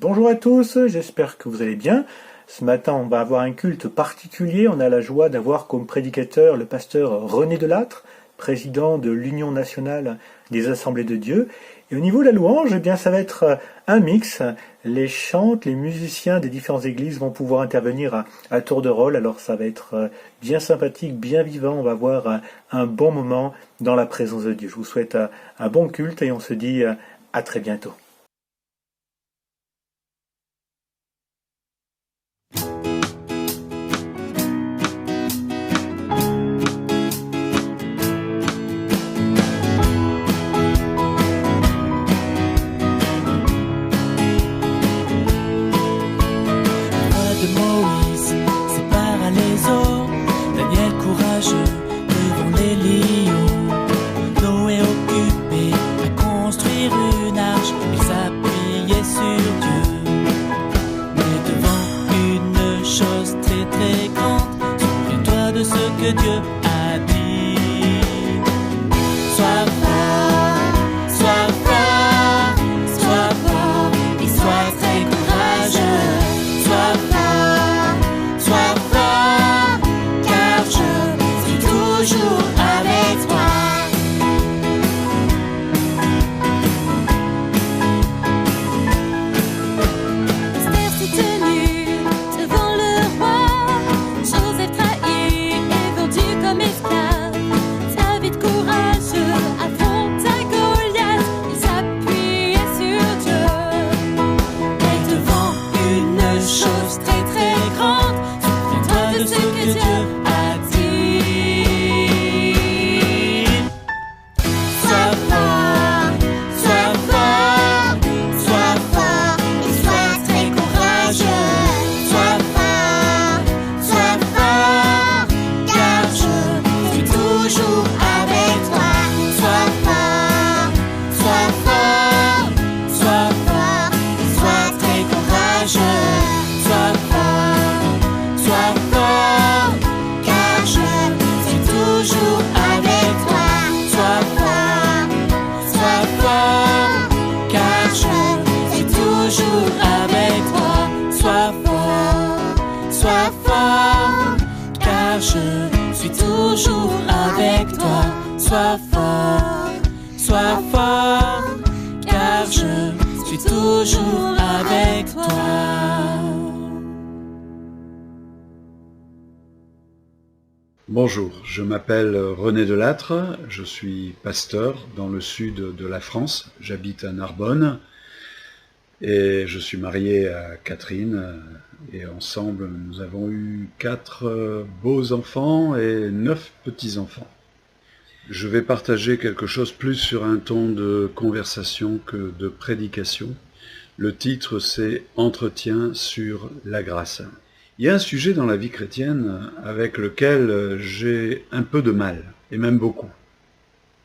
Bonjour à tous, j'espère que vous allez bien. Ce matin, on va avoir un culte particulier. On a la joie d'avoir comme prédicateur le pasteur René Delattre, président de l'Union nationale des Assemblées de Dieu. Et au niveau de la louange, eh bien, ça va être un mix. Les chantes, les musiciens des différentes églises vont pouvoir intervenir à tour de rôle. Alors ça va être bien sympathique, bien vivant. On va avoir un bon moment dans la présence de Dieu. Je vous souhaite un bon culte et on se dit à très bientôt. Dieu a dit. Sois fort et sois très courageux. Sois fort, car je suis toujours avec toi. Esther s'est tenue devant le roi, Joseph trahi comme esclave. David courageux affronta Goliath, il s'appuyait sur Dieu. Et devant une chose très très grande, souviens-toi de ce que Dieu a dit. Sois fort et sois très courageux. Sois fort, car je suis toujours avec toi. Sois fort, et sois très courageux. Sois fort, car je suis toujours avec toi. Sois fort, car je suis toujours avec toi. Sois fort, car je suis toujours avec toi. Sois fort, car je suis toujours avec toi. Bonjour, je m'appelle René Delattre, je suis pasteur dans le sud de la France, j'habite à Narbonne et je suis marié à Catherine et ensemble nous avons eu 4 beaux enfants et 9 petits-enfants. Je vais partager quelque chose plus sur un ton de conversation que de prédication. Le titre c'est « Entretien sur la grâce ». Il y a un sujet dans la vie chrétienne avec lequel j'ai un peu de mal, et même beaucoup.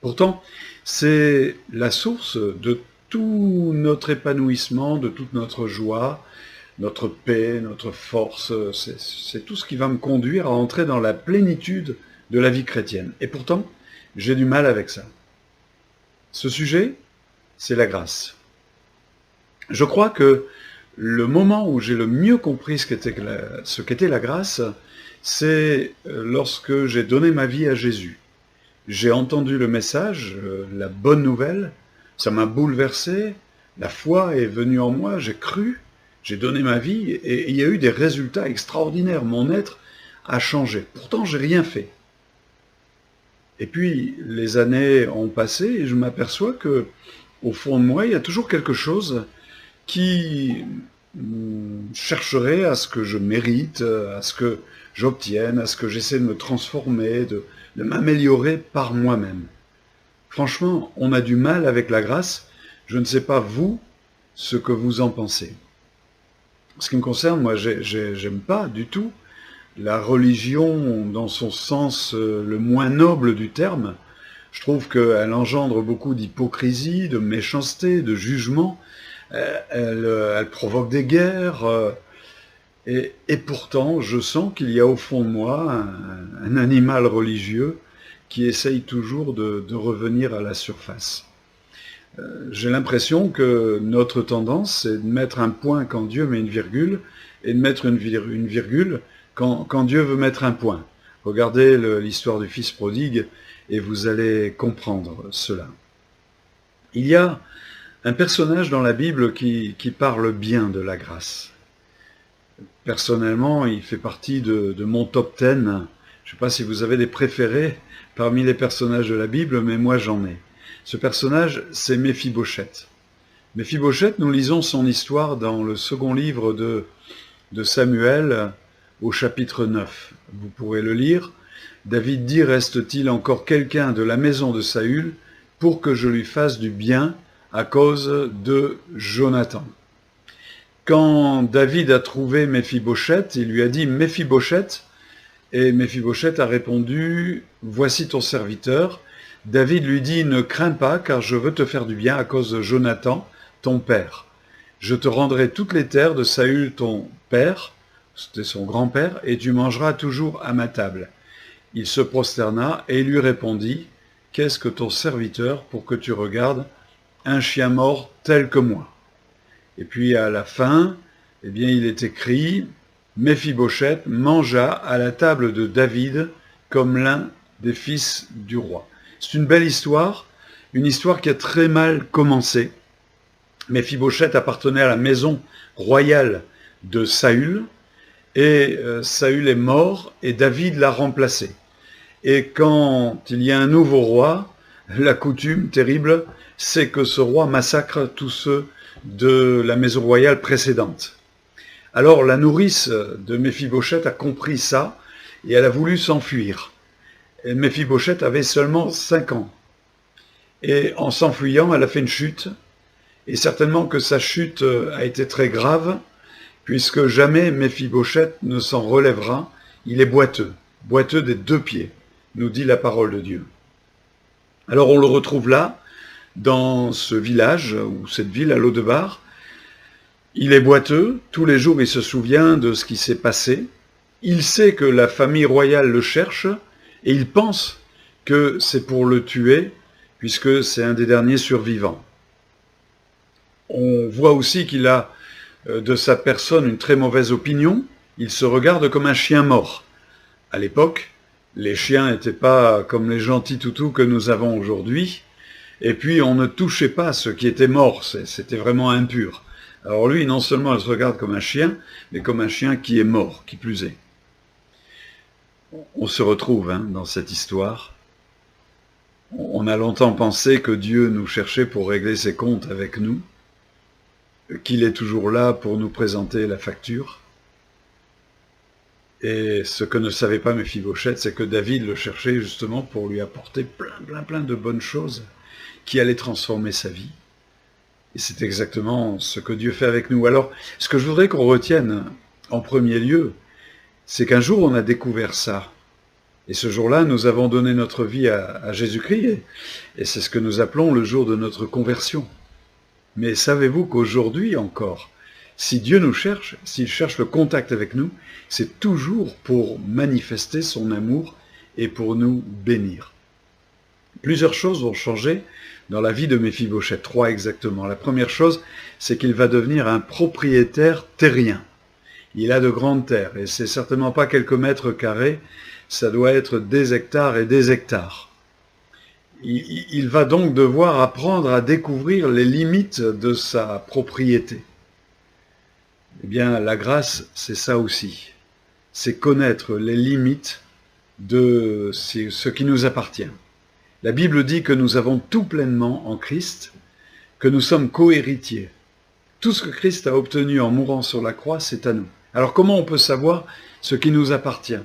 Pourtant, c'est la source de tout notre épanouissement, de toute notre joie, notre paix, notre force. C'est tout ce qui va me conduire à entrer dans la plénitude de la vie chrétienne. Et pourtant, j'ai du mal avec ça. Ce sujet, c'est la grâce. Je crois que le moment où j'ai le mieux compris ce qu'était la grâce, c'est lorsque j'ai donné ma vie à Jésus. J'ai entendu le message, la bonne nouvelle, ça m'a bouleversé, la foi est venue en moi, j'ai cru, j'ai donné ma vie et il y a eu des résultats extraordinaires. Mon être a changé. Pourtant, j'ai rien fait. Et puis, les années ont passé et je m'aperçois que, au fond de moi, il y a toujours quelque chose qui chercherait à ce que je mérite, à ce que j'obtienne, à ce que j'essaie de me transformer, de m'améliorer par moi-même. Franchement, on a du mal avec la grâce. Je ne sais pas, vous, ce que vous en pensez. En ce qui me concerne, moi, j'aime pas du tout la religion dans son sens le moins noble du terme. Je trouve qu'elle engendre beaucoup d'hypocrisie, de méchanceté, de jugement. Elle provoque des guerres. Et pourtant, je sens qu'il y a au fond de moi un animal religieux qui essaye toujours de revenir à la surface. J'ai l'impression que notre tendance, c'est de mettre un point quand Dieu met une virgule, et de mettre une virgule quand Dieu veut mettre un point. Regardez l'histoire du fils prodigue, et vous allez comprendre cela. Il y a un personnage dans la Bible qui parle bien de la grâce. Personnellement, il fait partie de mon top 10. Je ne sais pas si vous avez des préférés parmi les personnages de la Bible, mais moi j'en ai. Ce personnage, c'est Méphibosheth. Méphibosheth, nous lisons son histoire dans le second livre de Samuel, au chapitre 9. Vous pourrez le lire. David dit, « Reste-t-il encore quelqu'un de la maison de Saül pour que je lui fasse du bien à cause de Jonathan ?» Quand David a trouvé Méphibosheth, il lui a dit « Méphibosheth » et Méphibosheth a répondu « Voici ton serviteur ». David lui dit « Ne crains pas, car je veux te faire du bien à cause de Jonathan, ton père. Je te rendrai toutes les terres de Saül, ton père, c'était son grand-père, et tu mangeras toujours à ma table. » Il se prosterna et il lui répondit « Qu'est-ce que ton serviteur pour que tu regardes un chien mort tel que moi ?» Et puis à la fin, eh bien, il est écrit « Méphibosheth mangea à la table de David comme l'un des fils du roi. » C'est une belle histoire, une histoire qui a très mal commencé. Méphibosheth appartenait à la maison royale de Saül, et Saül est mort, et David l'a remplacé. Et quand il y a un nouveau roi, la coutume terrible, c'est que ce roi massacre tous ceux de la maison royale précédente. Alors la nourrice de Méphibosheth a compris ça, et elle a voulu s'enfuir. Et Méphibosheth avait seulement 5 ans. Et en s'enfuyant, elle a fait une chute, et certainement que sa chute a été très grave, puisque jamais Méphibosheth ne s'en relèvera, il est boiteux des 2 pieds, nous dit la parole de Dieu. Alors on le retrouve là, dans ce village, ou cette ville à Lo-Debar. Il est boiteux, tous les jours il se souvient de ce qui s'est passé, il sait que la famille royale le cherche, et il pense que c'est pour le tuer, puisque c'est un des derniers survivants. On voit aussi qu'il a de sa personne une très mauvaise opinion, il se regarde comme un chien mort. À l'époque, les chiens n'étaient pas comme les gentils toutous que nous avons aujourd'hui, et puis on ne touchait pas ceux qui étaient morts, c'était vraiment impur. Alors lui, non seulement il se regarde comme un chien, mais comme un chien qui est mort, qui plus est. On se retrouve dans cette histoire. On a longtemps pensé que Dieu nous cherchait pour régler ses comptes avec nous, qu'il est toujours là pour nous présenter la facture. Et ce que ne savait pas Méphibosheth, c'est que David le cherchait justement pour lui apporter plein de bonnes choses qui allaient transformer sa vie. Et c'est exactement ce que Dieu fait avec nous. Alors, ce que je voudrais qu'on retienne en premier lieu, c'est qu'un jour on a découvert ça. Et ce jour-là, nous avons donné notre vie à Jésus-Christ, et c'est ce que nous appelons le jour de notre conversion. Mais savez-vous qu'aujourd'hui encore, si Dieu nous cherche, s'il cherche le contact avec nous, c'est toujours pour manifester son amour et pour nous bénir. Plusieurs choses vont changer dans la vie de Méphibosheth, 3 exactement. La première chose, c'est qu'il va devenir un propriétaire terrien. Il a de grandes terres, et c'est certainement pas quelques mètres carrés, ça doit être des hectares et des hectares. Il va donc devoir apprendre à découvrir les limites de sa propriété. Eh bien, la grâce, c'est ça aussi. C'est connaître les limites de ce qui nous appartient. La Bible dit que nous avons tout pleinement en Christ, que nous sommes co-héritiers. Tout ce que Christ a obtenu en mourant sur la croix, c'est à nous. Alors comment on peut savoir ce qui nous appartient?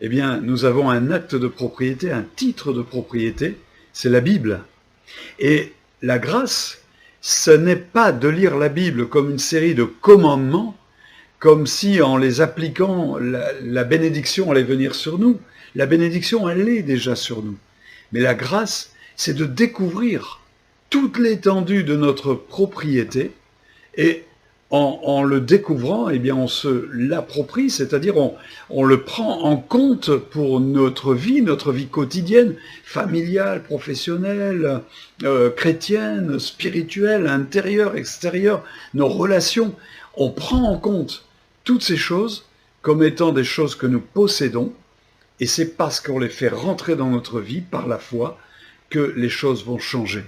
Eh bien, nous avons un acte de propriété, un titre de propriété, c'est la Bible. Et la grâce, ce n'est pas de lire la Bible comme une série de commandements, comme si en les appliquant, la bénédiction allait venir sur nous. La bénédiction, elle est déjà sur nous. Mais la grâce, c'est de découvrir toute l'étendue de notre propriété et en le découvrant, eh bien, on se l'approprie, c'est-à-dire on le prend en compte pour notre vie quotidienne, familiale, professionnelle, chrétienne, spirituelle, intérieure, extérieure, nos relations. On prend en compte toutes ces choses comme étant des choses que nous possédons, et c'est parce qu'on les fait rentrer dans notre vie par la foi que les choses vont changer.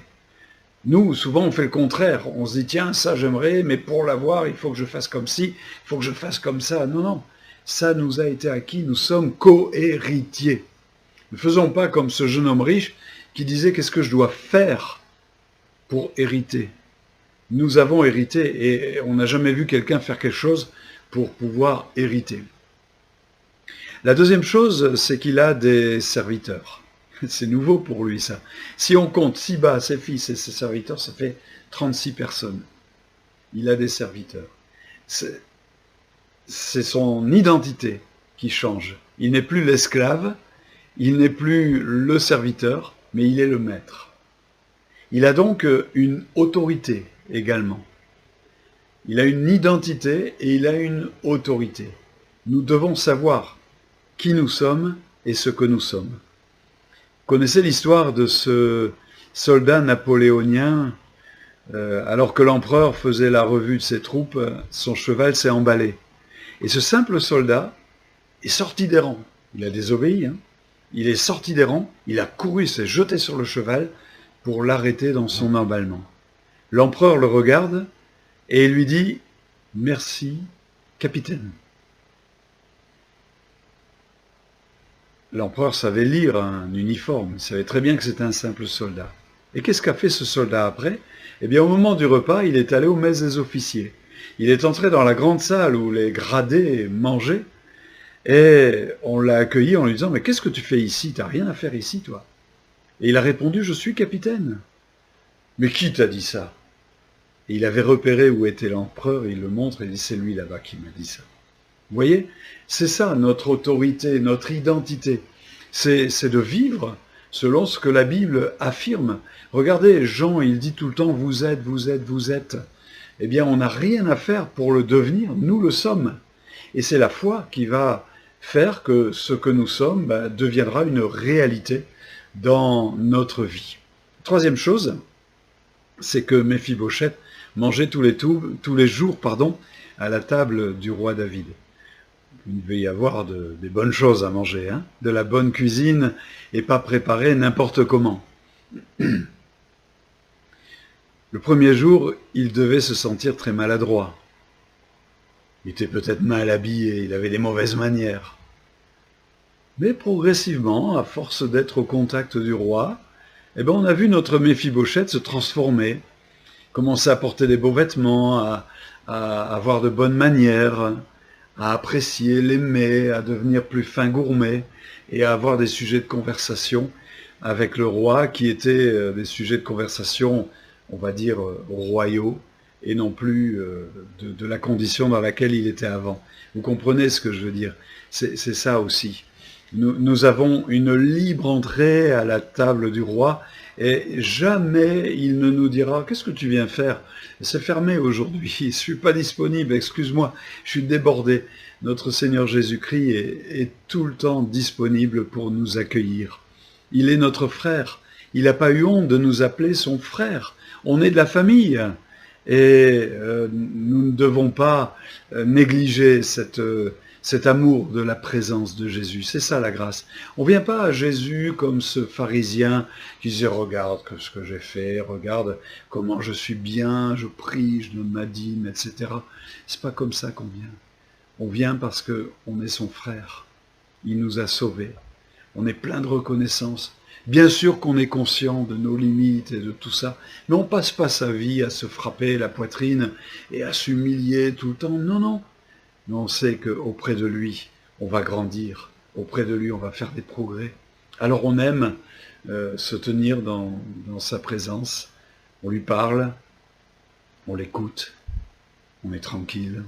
Nous, souvent, on fait le contraire. On se dit, tiens, ça j'aimerais, mais pour l'avoir, il faut que je fasse comme ci, il faut que je fasse comme ça. Non, non, ça nous a été acquis, nous sommes co-héritiers. Ne faisons pas comme ce jeune homme riche qui disait, qu'est-ce que je dois faire pour hériter? Nous avons hérité et on n'a jamais vu quelqu'un faire quelque chose pour pouvoir hériter. La deuxième chose, c'est qu'il a des serviteurs. C'est nouveau pour lui, ça. Si on compte Siba, ses fils et ses serviteurs, ça fait 36 personnes. Il a des serviteurs. C'est son identité qui change. Il n'est plus l'esclave, il n'est plus le serviteur, mais il est le maître. Il a donc une autorité également. Il a une identité et il a une autorité. Nous devons savoir qui nous sommes et ce que nous sommes. Vous connaissez l'histoire de ce soldat napoléonien, alors que l'empereur faisait la revue de ses troupes, son cheval s'est emballé. Et ce simple soldat est sorti des rangs. Il a désobéi, hein. Il est sorti des rangs, il a couru, s'est jeté sur le cheval pour l'arrêter dans son emballement. L'empereur le regarde et lui dit « Merci, capitaine ». L'empereur savait lire un uniforme, il savait très bien que c'était un simple soldat. Et qu'est-ce qu'a fait ce soldat après? Eh bien, au moment du repas, il est allé aux messes des officiers. Il est entré dans la grande salle où les gradés mangeaient, et on l'a accueilli en lui disant « Mais qu'est-ce que tu fais ici? T'as rien à faire ici, toi ?» Et il a répondu « Je suis capitaine. » « Mais qui t'a dit ça ?» Et il avait repéré où était l'empereur, il le montre et il dit « C'est lui là-bas qui m'a dit ça. » Vous voyez, c'est ça notre autorité, notre identité. C'est de vivre selon ce que la Bible affirme. Regardez, Jean, il dit tout le temps « vous êtes, vous êtes, vous êtes ». Eh bien, on n'a rien à faire pour le devenir, nous le sommes. Et c'est la foi qui va faire que ce que nous sommes deviendra une réalité dans notre vie. Troisième chose, c'est que Méphibosheth mangeait tous les jours à la table du roi David. Il devait y avoir des bonnes choses à manger, hein, de la bonne cuisine et pas préparée n'importe comment. Le premier jour, il devait se sentir très maladroit. Il était peut-être mal habillé, il avait des mauvaises manières. Mais progressivement, à force d'être au contact du roi, eh ben on a vu notre Méphibosheth se transformer, commencer à porter des beaux vêtements, à avoir de bonnes manières, à apprécier les mets, à devenir plus fin gourmet et à avoir des sujets de conversation avec le roi qui étaient des sujets de conversation, on va dire, royaux et non plus de la condition dans laquelle il était avant. Vous comprenez ce que je veux dire? C'est ça aussi. Nous avons une libre entrée à la table du roi et jamais il ne nous dira « Qu'est-ce que tu viens faire? C'est fermé aujourd'hui, je ne suis pas disponible, excuse-moi, je suis débordé. » Notre Seigneur Jésus-Christ est tout le temps disponible pour nous accueillir. Il est notre frère. Il n'a pas eu honte de nous appeler son frère. On est de la famille. Et nous ne devons pas négliger cet amour de la présence de Jésus. C'est ça la grâce. On ne vient pas à Jésus comme ce pharisien qui disait « Regarde ce que j'ai fait, regarde comment je suis bien, je prie, je donne ma dîme, etc. » C'est pas comme ça qu'on vient. On vient parce qu'on est son frère. Il nous a sauvés. On est plein de reconnaissance. Bien sûr qu'on est conscient de nos limites et de tout ça, mais on ne passe pas sa vie à se frapper la poitrine et à s'humilier tout le temps. Non, non. Mais on sait qu'auprès de lui, on va grandir. Auprès de lui, on va faire des progrès. Alors on aime se tenir dans sa présence. On lui parle, on l'écoute, on est tranquille,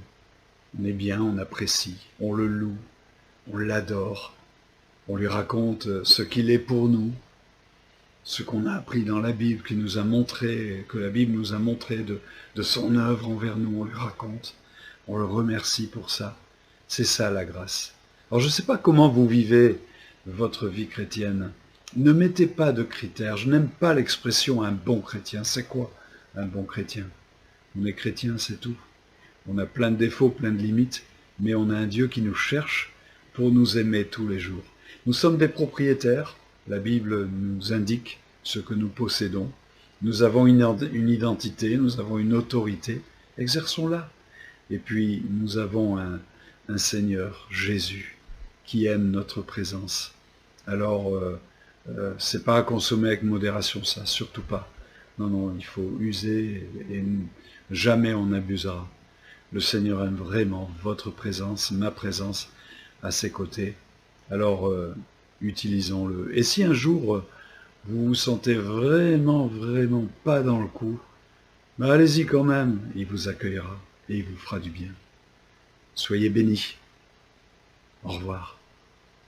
on est bien, on apprécie, on le loue, on l'adore, on lui raconte ce qu'il est pour nous. ce qu'on a appris dans la Bible, que la Bible nous a montré de son œuvre envers nous, on lui raconte, on le remercie pour ça. C'est ça la grâce. Alors je ne sais pas comment vous vivez votre vie chrétienne. Ne mettez pas de critères. Je n'aime pas l'expression un bon chrétien. C'est quoi un bon chrétien? On est chrétien, c'est tout. On a plein de défauts, plein de limites, mais on a un Dieu qui nous cherche pour nous aimer tous les jours. Nous sommes des propriétaires. La Bible nous indique ce que nous possédons. Nous avons une identité, nous avons une autorité. Exerçons-la. Et puis, nous avons un Seigneur, Jésus, qui aime notre présence. Alors, c'est pas à consommer avec modération, ça, surtout pas. Non, non, il faut user et jamais on abusera. Le Seigneur aime vraiment votre présence, ma présence à ses côtés. Alors, utilisons-le. Et si un jour, vous vous sentez vraiment, vraiment pas dans le coup, ben allez-y quand même, il vous accueillera et il vous fera du bien. Soyez bénis. Au revoir.